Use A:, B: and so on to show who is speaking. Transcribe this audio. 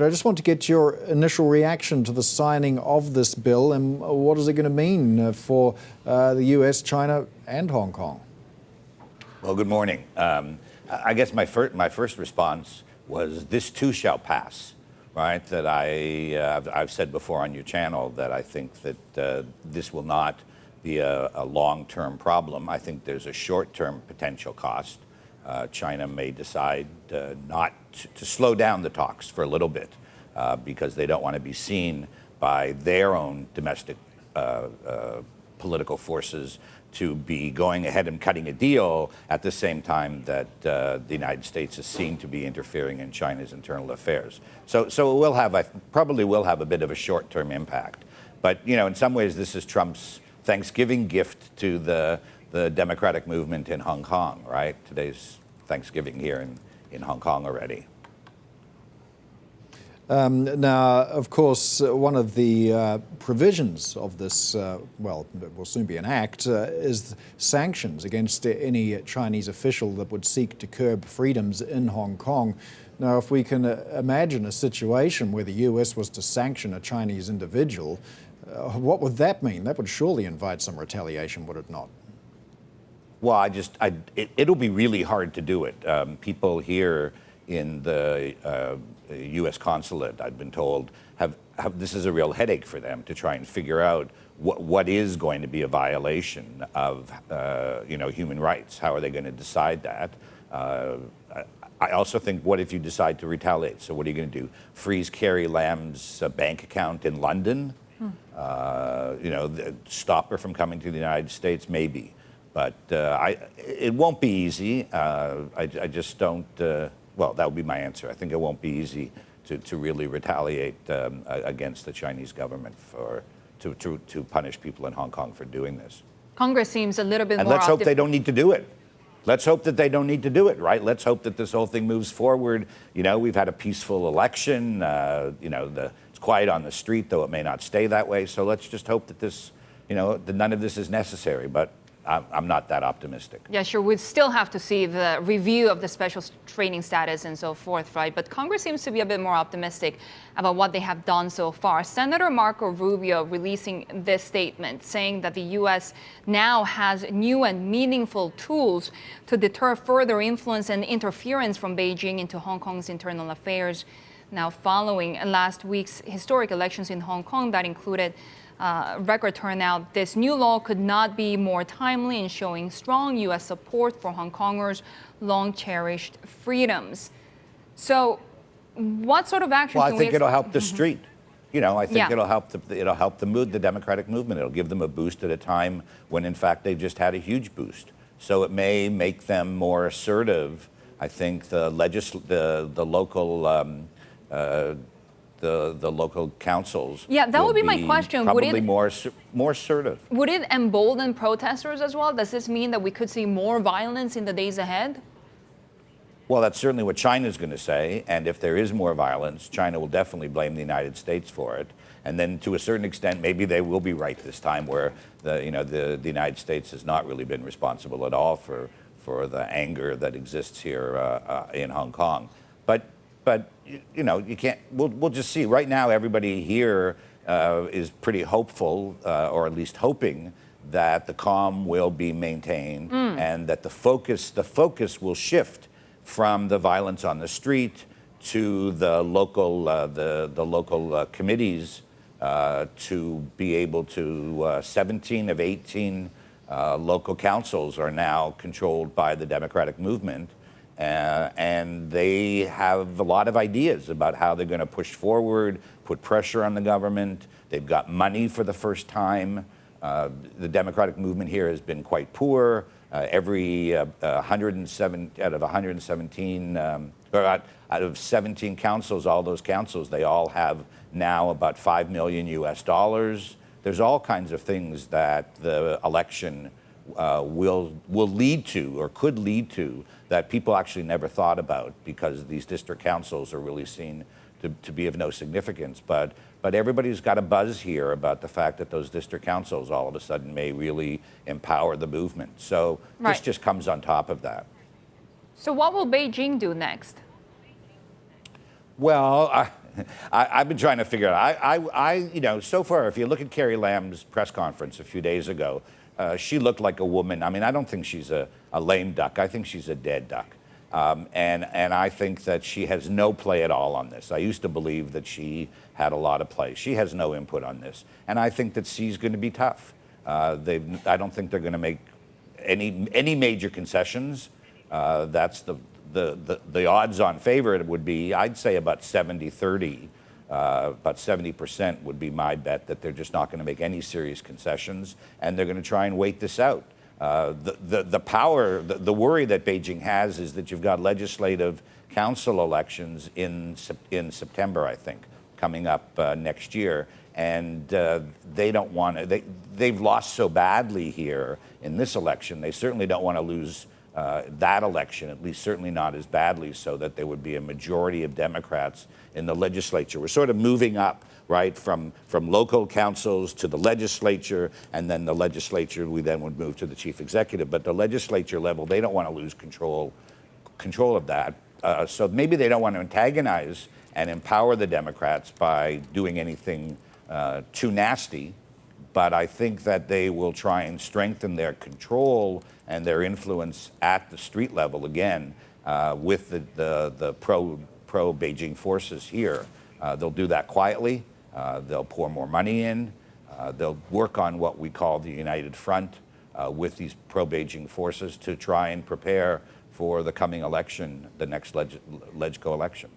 A: I just want to get your initial reaction to the signing of this bill, and what is it going to mean for the US, China, and Hong Kong?
B: Well, good morning. I guess my first response was this too shall pass, right? That I've said before on your channel that I think that this will not be a long-term problem. I think there's a short-term potential cost. China may decide not to slow down the talks for a little bit because they don't want to be seen by their own domestic political forces to be going ahead and cutting a deal at the same time that the United States is seen to be interfering in China's internal affairs. So it will probably will have a bit of a short-term impact. But in some ways, this is Trump's Thanksgiving gift to the democratic movement in Hong Kong, right? Today's Thanksgiving here in Hong Kong already.
A: Now, of course, one of the provisions of this, well, it will soon be an act, is sanctions against any Chinese official that would seek to curb freedoms in Hong Kong. Now, if we can imagine a situation where the US was to sanction a Chinese individual, what would that mean? That would surely invite some retaliation, would it not?
B: Well, it'll be really hard to do it. People here in the U.S. consulate, I've been told, this is a real headache for them to try and figure out what is going to be a violation of human rights. How are they going to decide that? I also think, what if you decide to retaliate? So what are you going to do? Freeze Carrie Lam's bank account in London? Stop her from coming to the United States? Maybe. But it won't be easy. I just don't, well, that would be my answer. I think it won't be easy to really retaliate against the Chinese government to punish people in Hong Kong for doing this.
C: Congress seems a little bit more...
B: And let's hope they don't need to do it. Let's hope that they don't need to do it, right? Let's hope that this whole thing moves forward. We've had a peaceful election. It's quiet on the street, though it may not stay that way. So let's just hope that this, that none of this is necessary. But I'm not that optimistic.
C: Yeah, sure. We still have to see the review of the special training status and so forth, right? But Congress seems to be a bit more optimistic about what they have done so far. Senator Marco Rubio releasing this statement saying that the U.S. now has new and meaningful tools to deter further influence and interference from Beijing into Hong Kong's internal affairs. Now, following last week's historic elections in Hong Kong that included record turnout, this new law could not be more timely in showing strong U.S. support for Hong Kongers' long-cherished freedoms. So, what sort of action?
B: Well, I think it'll help the street. I think it'll help the democratic movement. It'll give them a boost at a time when, in fact, they've just had a huge boost. So it may make them more assertive. I think the local councils.
C: Yeah, that would be my question.
B: Probably more assertive.
C: Would it embolden protesters as well? Does this mean that we could see more violence in the days ahead?
B: Well, that's certainly what China's going to say. And if there is more violence, China will definitely blame the United States for it. And then, to a certain extent, maybe they will be right this time, where the United States has not really been responsible at all for the anger that exists here in Hong Kong. But you can't. We'll just see. Right now, everybody here is pretty hopeful, or at least hoping, that the calm will be maintained and that the focus will shift from the violence on the street to the local committees to be able to. 17 of 18 local councils are now controlled by the democratic movement. And they have a lot of ideas about how they're going to push forward, put pressure on the government. They've got money for the first time. The democratic movement here has been quite poor. Every 107 out of 117, out of 17 councils, all those councils, they all have now about $5 million US. There's all kinds of things that the election will lead to, or could lead to, that people actually never thought about, because these district councils are really seen to be of no significance. But everybody's got a buzz here about the fact that those district councils all of a sudden may really empower the movement. So this just comes on top of that.
C: So what will Beijing do next?
B: Well, I've been trying to figure it out. You know, so far, if you look at Carrie Lam's press conference a few days ago, she looked like a woman. I mean, I don't think she's a lame duck. I think she's a dead duck. And I think that she has no play at all on this. I used to believe that she had a lot of play. She has no input on this. And I think that Xi's going to be tough. I don't think they're going to make any major concessions. That's the odds-on favorite would be, I'd say about 70-30. About 70% would be my bet that they're just not going to make any serious concessions, and they're going to try and wait this out. The worry that Beijing has is that you've got legislative council elections in September, I think, coming up next year, and they don't want to. They've lost so badly here in this election. They certainly don't want to lose that election, at least certainly not as badly, so that there would be a majority of Democrats in the legislature. We're sort of moving up, right, from local councils to the legislature, and then the legislature, we then would move to the chief executive. But the legislature level, they don't want to lose control of that. So maybe they don't want to antagonize and empower the Democrats by doing anything too nasty. But I think that they will try and strengthen their control and their influence at the street level again with the pro-Beijing forces here. They'll do that quietly. They'll pour more money in. They'll work on what we call the United Front with these pro-Beijing forces to try and prepare for the coming election, the next LegCo election.